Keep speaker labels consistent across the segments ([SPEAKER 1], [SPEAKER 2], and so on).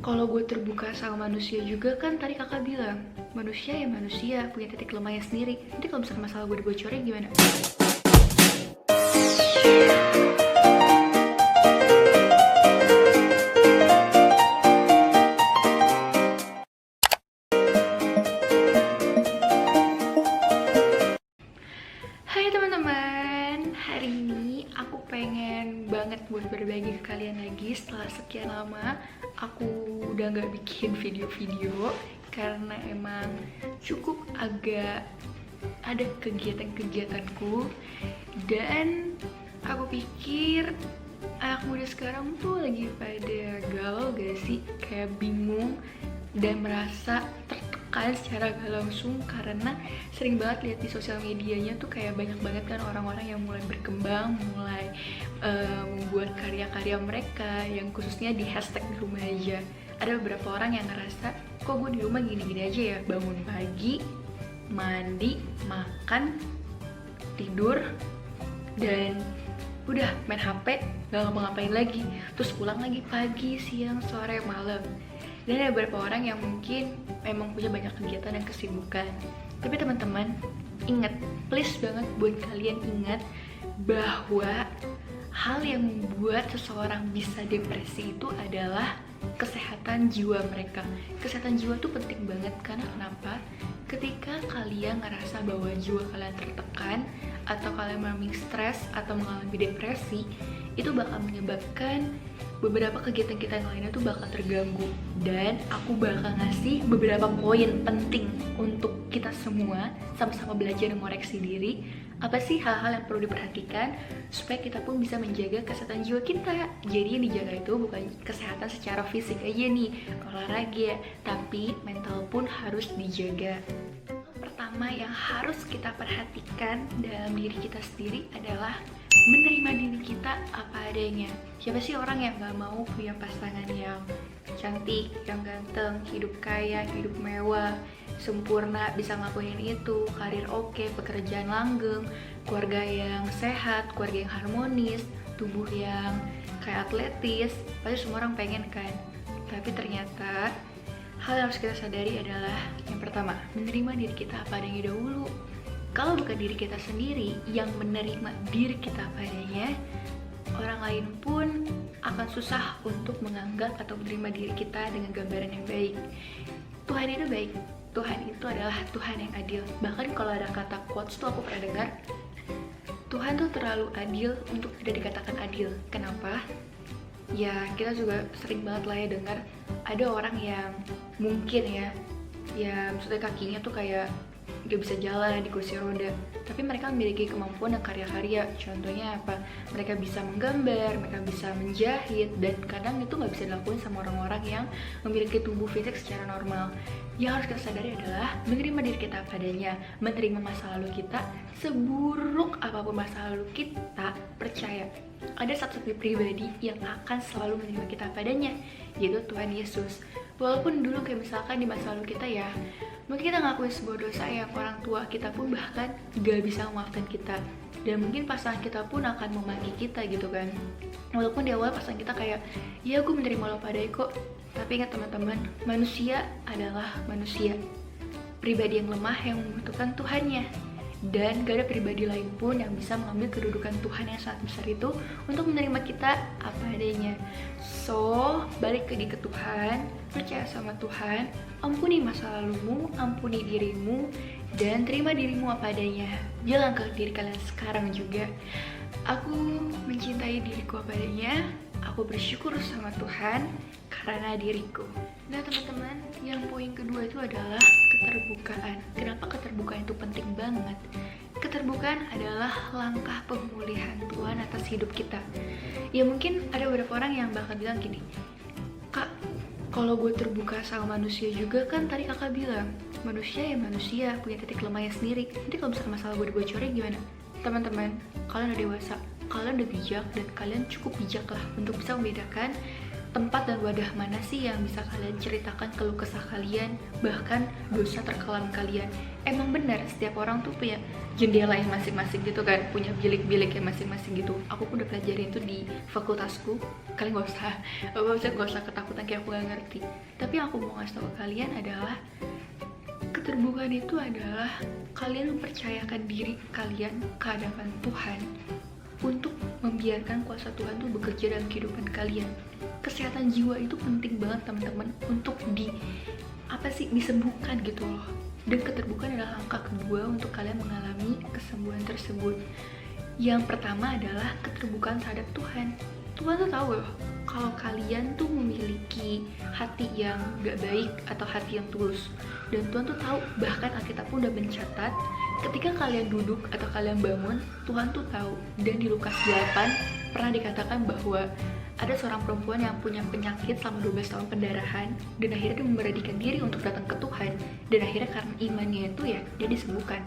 [SPEAKER 1] Kalau gue terbuka sama manusia juga kan tadi kakak bilang manusia ya manusia punya titik lemahnya sendiri. Nanti kalau misalkan masalah gue dibocorin gimana? Hai teman-teman, hari ini aku pengen banget buat berbagi ke kalian lagi. Setelah sekian lama aku udah gak bikin video-video karena emang cukup agak ada kegiatan-kegiatanku. Dan aku pikir anak muda sekarang tuh lagi pada galau gak sih? Kayak bingung dan merasa tertekan secara gak langsung karena sering banget lihat di sosial medianya tuh kayak banyak banget kan orang-orang yang mulai berkembang, mulai membuat karya-karya mereka yang khususnya di hashtag di rumah aja. Ada beberapa orang yang ngerasa kok gue di rumah gini-gini aja ya, bangun pagi, mandi, makan, tidur, dan udah main HP, gak ngapa-ngapain lagi, terus pulang lagi pagi, siang, sore, malam. Dan ada beberapa orang yang mungkin memang punya banyak kegiatan dan kesibukan. Tapi teman-teman, ingat, please banget buat kalian ingat bahwa hal yang membuat seseorang bisa depresi itu adalah kesehatan jiwa mereka. Kesehatan jiwa tuh penting banget karena kenapa? Ketika kalian ngerasa bahwa jiwa kalian tertekan atau kalian mengalami stres atau mengalami depresi, itu bakal menyebabkan beberapa kegiatan kita yang lainnya tuh bakal terganggu. Dan aku bakal ngasih beberapa poin penting untuk kita semua sama-sama belajar dan mengoreksi diri. Apa sih hal-hal yang perlu diperhatikan supaya kita pun bisa menjaga kesehatan jiwa kita. Jadi yang dijaga itu bukan kesehatan secara fisik aja nih, olahraga, tapi mental pun harus dijaga. Pertama yang harus kita perhatikan dalam diri kita sendiri adalah menerima diri kita apa adanya. Siapa sih orang yang gak mau punya pasangan yang cantik, yang ganteng, hidup kaya, hidup mewah, sempurna, bisa ngelakuin itu, karir oke, pekerjaan langgeng, keluarga yang sehat, keluarga yang harmonis, tubuh yang kayak atletis. Pasti semua orang pengen kan. Tapi ternyata hal yang harus kita sadari adalah yang pertama, menerima diri kita apa adanya dahulu. Kalau bukan diri kita sendiri yang menerima diri kita apa adanya, orang lain pun akan susah untuk menganggap atau menerima diri kita dengan gambaran yang baik. Tuhan itu baik, Tuhan itu adalah Tuhan yang adil. Bahkan kalau ada kata quotes tuh aku pernah dengar, Tuhan tuh terlalu adil untuk tidak dikatakan adil. Kenapa? Ya kita juga sering banget lah ya dengar ada orang yang mungkin ya maksudnya kakinya tuh kayak gak bisa jalan di kursi roda, tapi mereka memiliki kemampuan dan karya-karya. Contohnya apa? Mereka bisa menggambar, mereka bisa menjahit, dan kadang itu gak bisa dilakuin sama orang-orang yang memiliki tubuh fisik secara normal. Yang harus kita sadari adalah menerima diri kita padanya, menerima masa lalu kita. Seburuk apapun masa lalu kita, percaya ada satu pribadi yang akan selalu menerima kita padanya, yaitu Tuhan Yesus. Walaupun dulu kayak misalkan di masa lalu kita ya, mungkin kita ngelakuin sebuah dosa yang orang tua kita pun bahkan gak bisa memaafkan kita. Dan mungkin pasangan kita pun akan memaki kita gitu kan. Walaupun di awal pasangan kita kayak, ya aku menerima lo padanya kok. Tapi ingat teman-teman, manusia adalah manusia, pribadi yang lemah yang membutuhkan Tuhannya. Dan gak ada pribadi lain pun yang bisa mengambil kedudukan Tuhan yang sangat besar itu untuk menerima kita apa adanya. So, balik ke Tuhan, percaya sama Tuhan, ampuni masa lalumu, ampuni dirimu, dan terima dirimu apa adanya. Jalan ke diri kalian sekarang juga. Aku mencintai diriku apa adanya, aku bersyukur sama Tuhan karena diriku. Nah teman-teman, yang poin kedua itu adalah keterbukaan. Kenapa keterbukaan itu penting banget? Keterbukaan adalah langkah pemulihan Tuhan atas hidup kita. Ya mungkin ada beberapa orang yang bakal bilang gini, Kak, kalau gue terbuka sama manusia juga kan tadi kakak bilang manusia ya manusia punya titik lemahnya sendiri. Nanti kalau misalkan masalah gue dibocorin gimana? Teman-teman, kalian udah dewasa, kalian udah bijak, dan kalian cukup bijak lah untuk bisa membedakan tempat dan wadah mana sih yang bisa kalian ceritakan keluh kesah kalian, bahkan dosa terkelam kalian. Emang benar setiap orang tuh punya jendela yang masing-masing gitu kan, punya bilik-bilik yang masing-masing gitu. Aku pun udah pelajarin itu di fakultasku. Kalian gak usah ketakutan kayak aku gak ngerti. Tapi yang aku mau ngasih tau ke kalian adalah keterbukaan itu adalah kalian mempercayakan diri kalian ke hadapan Tuhan untuk membiarkan kuasa Tuhan tuh bekerja dalam kehidupan kalian. Kesehatan jiwa itu penting banget teman-teman untuk disembuhkan gitu loh. Dan keterbukaan adalah langkah kedua untuk kalian mengalami kesembuhan tersebut. Yang pertama adalah keterbukaan terhadap Tuhan. Tuhan tuh tahu loh kalau kalian tuh memiliki hati yang gak baik atau hati yang tulus. Dan Tuhan tuh tahu, bahkan Alkitab pun udah mencatat ketika kalian duduk atau kalian bangun, Tuhan tuh tahu. Dan di Lukas 8 pernah dikatakan bahwa ada seorang perempuan yang punya penyakit selama 12 tahun pendarahan, dan akhirnya dia memberanikan diri untuk datang ke Tuhan, dan akhirnya karena imannya itu ya dia disembuhkan.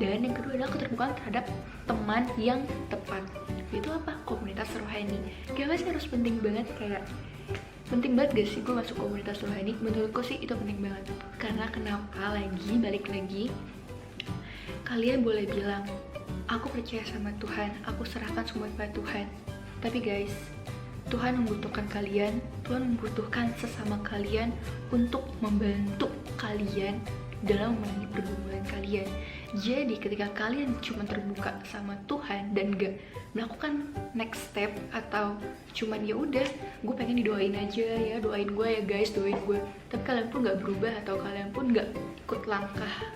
[SPEAKER 1] Dan yang kedua adalah keterbukaan terhadap teman yang tepat. Itu apa? Komunitas rohani. Gak sih harus penting banget, kayak penting banget gak sih gue masuk komunitas rohani? Menurutku sih itu penting banget. Karena kenapa balik lagi, kalian boleh bilang, aku percaya sama Tuhan, aku serahkan semua kepada Tuhan. Tapi guys, Tuhan membutuhkan kalian, Tuhan membutuhkan sesama kalian untuk membantu kalian dalam memenuhi pergumulan kalian. Jadi ketika kalian cuma terbuka sama Tuhan dan gak melakukan next step, atau cuman ya udah gue pengen didoain aja ya, doain gue ya guys, doain gue, tapi kalian pun gak berubah atau kalian pun gak ikut langkah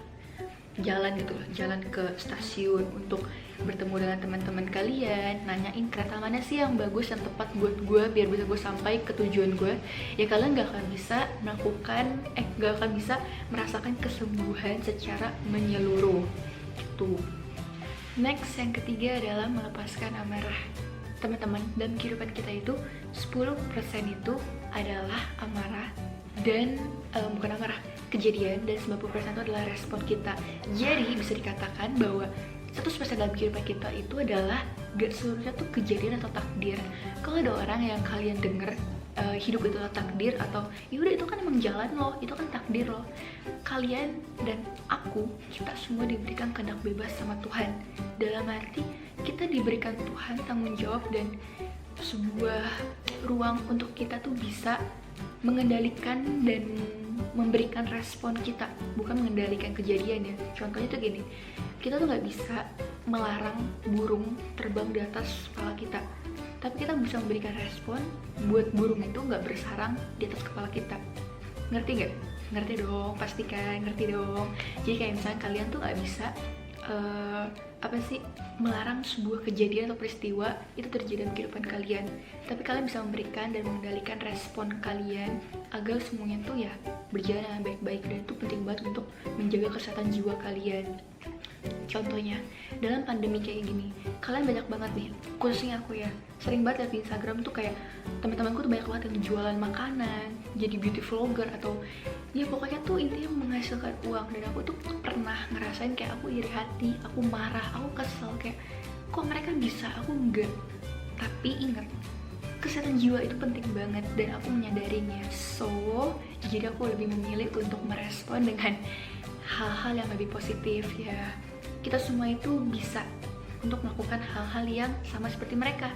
[SPEAKER 1] jalan gitu loh, jalan ke stasiun untuk bertemu dengan teman-teman kalian, nanyain kereta mana sih yang bagus, yang tepat buat gue biar bisa gue sampai ke tujuan gue, ya kalian gak akan bisa merasakan kesembuhan secara menyeluruh gitu. Next, yang ketiga adalah melepaskan amarah. Teman-teman, dalam kehidupan kita itu 10% itu adalah amarah dan bukan amarah, kejadian, dan 90% itu adalah respon kita. Jadi bisa dikatakan bahwa 100% dalam kehidupan kita itu adalah gak seluruhnya tuh kejadian atau takdir. Kalau ada orang yang kalian denger hidup itu adalah takdir, atau yaudah itu kan emang jalan loh, itu kan takdir loh, kalian dan aku, kita semua diberikan kehendak bebas sama Tuhan. Dalam arti kita diberikan Tuhan tanggung jawab dan sebuah ruang untuk kita tuh bisa mengendalikan dan memberikan respon kita, bukan mengendalikan kejadian ya. Contohnya tuh gini, kita tuh nggak bisa melarang burung terbang di atas kepala kita, tapi kita bisa memberikan respon buat burung itu nggak bersarang di atas kepala kita. Ngerti nggak? Ngerti dong, pastikan ngerti dong. Jadi kayak misalnya kalian tuh nggak bisa melarang sebuah kejadian atau peristiwa itu terjadi dalam kehidupan kalian, tapi kalian bisa memberikan dan mengendalikan respon kalian agar semuanya tuh ya berjalan dengan baik-baik. Dan itu penting banget untuk menjaga kesehatan jiwa kalian. Contohnya, dalam pandemi kayak gini, kalian banyak banget nih, khususnya aku ya, sering banget liat di Instagram tuh kayak teman-temanku tuh banyak banget yang jualan makanan, jadi beauty vlogger, atau ya pokoknya tuh intinya menghasilkan uang. Dan aku tuh pernah ngerasain kayak aku iri hati, aku marah, aku kesel, kayak kok mereka bisa, aku enggak. Tapi ingat, kesehatan jiwa itu penting banget dan aku menyadarinya. So, jadi aku lebih memilih untuk merespon dengan hal-hal yang lebih positif ya. Kita semua itu bisa untuk melakukan hal-hal yang sama seperti mereka,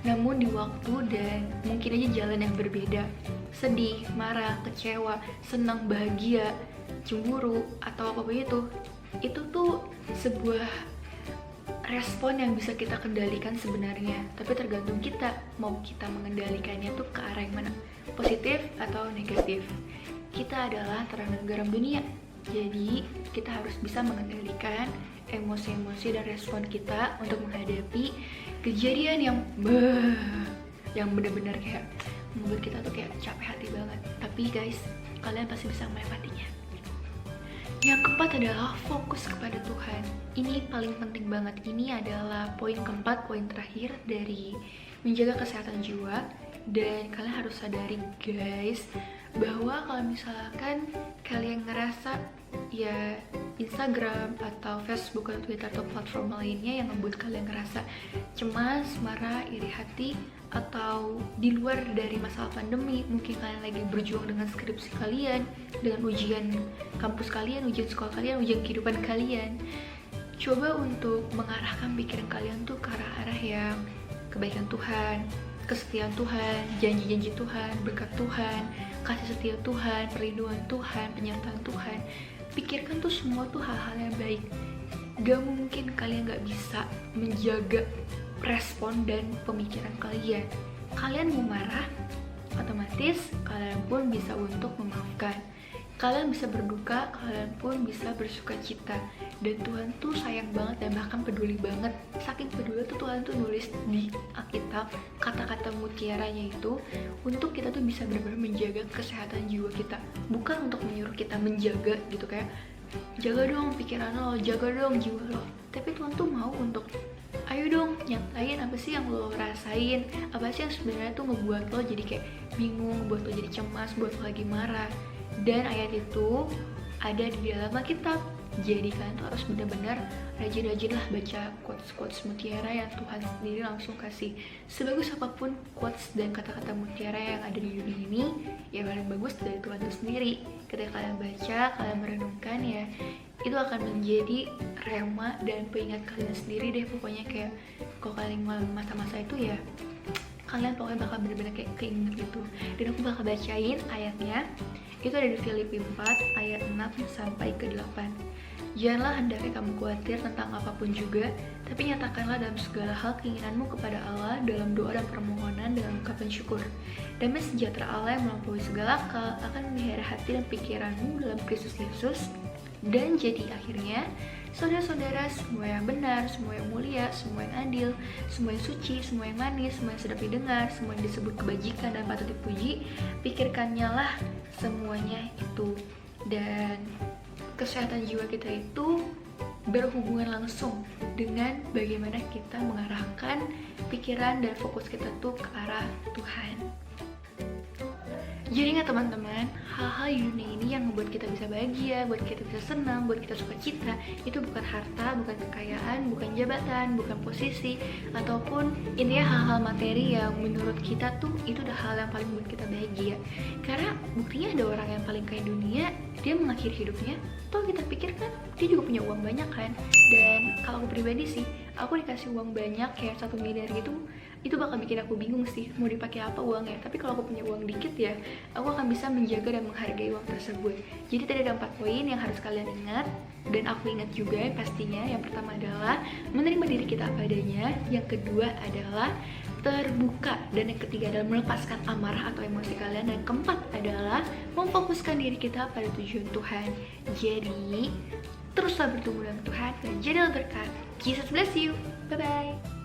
[SPEAKER 1] namun di waktu dan mungkin aja jalan yang berbeda. Sedih, marah, kecewa, senang, bahagia, cemburu, atau apapun itu tuh sebuah respon yang bisa kita kendalikan sebenarnya, tapi tergantung kita mau kita mengendalikannya tuh ke arah yang mana, positif atau negatif. Kita adalah terang dan garam dunia, jadi kita harus bisa mengendalikan emosi-emosi dan respon kita untuk menghadapi kejadian yang benar-benar kayak membuat kita tuh kayak capek hati banget. Tapi guys, kalian pasti bisa melewatinya. Yang keempat adalah fokus kepada Tuhan. Ini paling penting banget. Ini adalah poin keempat, poin terakhir dari menjaga kesehatan jiwa, Dan kalian harus sadari guys, bahwa kalau misalkan kalian ngerasa ya Instagram atau Facebook atau Twitter atau platform lainnya yang membuat kalian ngerasa cemas, marah, iri hati, atau di luar dari masalah pandemi, mungkin kalian lagi berjuang dengan skripsi kalian, dengan ujian kampus kalian, ujian sekolah kalian, ujian kehidupan kalian, coba untuk mengarahkan pikiran kalian tuh ke arah-arah yang kebaikan Tuhan, kesetiaan Tuhan, janji-janji Tuhan, berkat Tuhan, kasih setia Tuhan, perlindungan Tuhan, penyertaan Tuhan. Pikirkan tuh semua tuh hal-hal yang baik. Gak mungkin kalian gak bisa menjaga respon dan pemikiran kalian. Kalian mau marah, otomatis kalian pun bisa untuk memaafkan. Kalian bisa berduka, kalian pun bisa bersuka cita. Dan Tuhan tuh sayang banget dan bahkan peduli banget. Saking peduli tuh Tuhan tuh nulis di Alkitab kata-kata mutiaranya itu untuk kita tuh bisa benar-benar menjaga kesehatan jiwa kita. Bukan untuk menyuruh kita menjaga gitu, kayak jaga dong pikiran lo, jaga dong jiwa lo. Tapi Tuhan tuh mau untuk ayo dong nyatain apa sih yang lo rasain, apa sih yang sebenarnya tuh ngebuat lo jadi kayak bingung, buat lo jadi cemas, buat lo lagi marah. Dan ayat itu ada di dalam Alkitab. Jadi kalian tuh harus benar-benar rajin-rajin lah baca quotes-quotes mutiara yang Tuhan sendiri langsung kasih. Sebagus apapun quotes dan kata-kata mutiara yang ada di dunia ini, ya paling bagus dari Tuhan itu sendiri. Ketika kalian baca, kalian merenungkan ya, itu akan menjadi rema dan pengingat kalian sendiri deh. Pokoknya kayak kalau kalian ngalamin masa-masa itu ya, kalian pokoknya bakal benar-benar kayak keinget gitu. Dan aku bakal bacain ayatnya. Itu ada di Filipi 4 ayat 6 sampai ke 8. Janganlah hendaknya kamu khawatir tentang apapun juga, tapi nyatakanlah dalam segala hal keinginanmu kepada Allah dalam doa dan permohonan dengan ungkapan syukur. Damai sejahtera Allah yang melampaui segala akal akan memelihara hati dan pikiranmu dalam Kristus Yesus. Dan jadi akhirnya, saudara-saudara, semua yang benar, semua yang mulia, semua yang adil, semua yang suci, semua yang manis, semua yang sedap didengar, semua yang disebut kebajikan dan patut dipuji, pikirkannya lah semuanya itu. Dan kesehatan jiwa kita itu berhubungan langsung dengan bagaimana kita mengarahkan pikiran dan fokus kita tuh ke arah Tuhan. Jadi ingat teman-teman, hal-hal di dunia ini yang membuat kita bisa bahagia, buat kita bisa senang, buat kita suka cita, itu bukan harta, bukan kekayaan, bukan jabatan, bukan posisi, ataupun intinya hal-hal materi yang menurut kita tuh itu udah hal yang paling membuat kita bahagia. Karena buktinya ada orang yang paling kaya dunia, dia mengakhiri hidupnya, toh kita pikir kan dia juga punya uang banyak kan. Dan kalau aku pribadi sih, aku dikasih uang banyak kayak 1 miliar gitu, itu bakal bikin aku bingung sih mau dipakai apa uangnya. Tapi kalau aku punya uang dikit ya, aku akan bisa menjaga dan menghargai uang tersebut. Jadi tadi ada 4 poin yang harus kalian ingat, dan aku ingat juga pastinya. Yang pertama adalah menerima diri kita apa adanya, yang kedua adalah terbuka, dan yang ketiga adalah melepaskan amarah atau emosi kalian, dan keempat adalah memfokuskan diri kita pada tujuan Tuhan. Jadi teruslah bertumbuh dalam Tuhan dan jadilah berkat. Jesus bless you. Bye bye.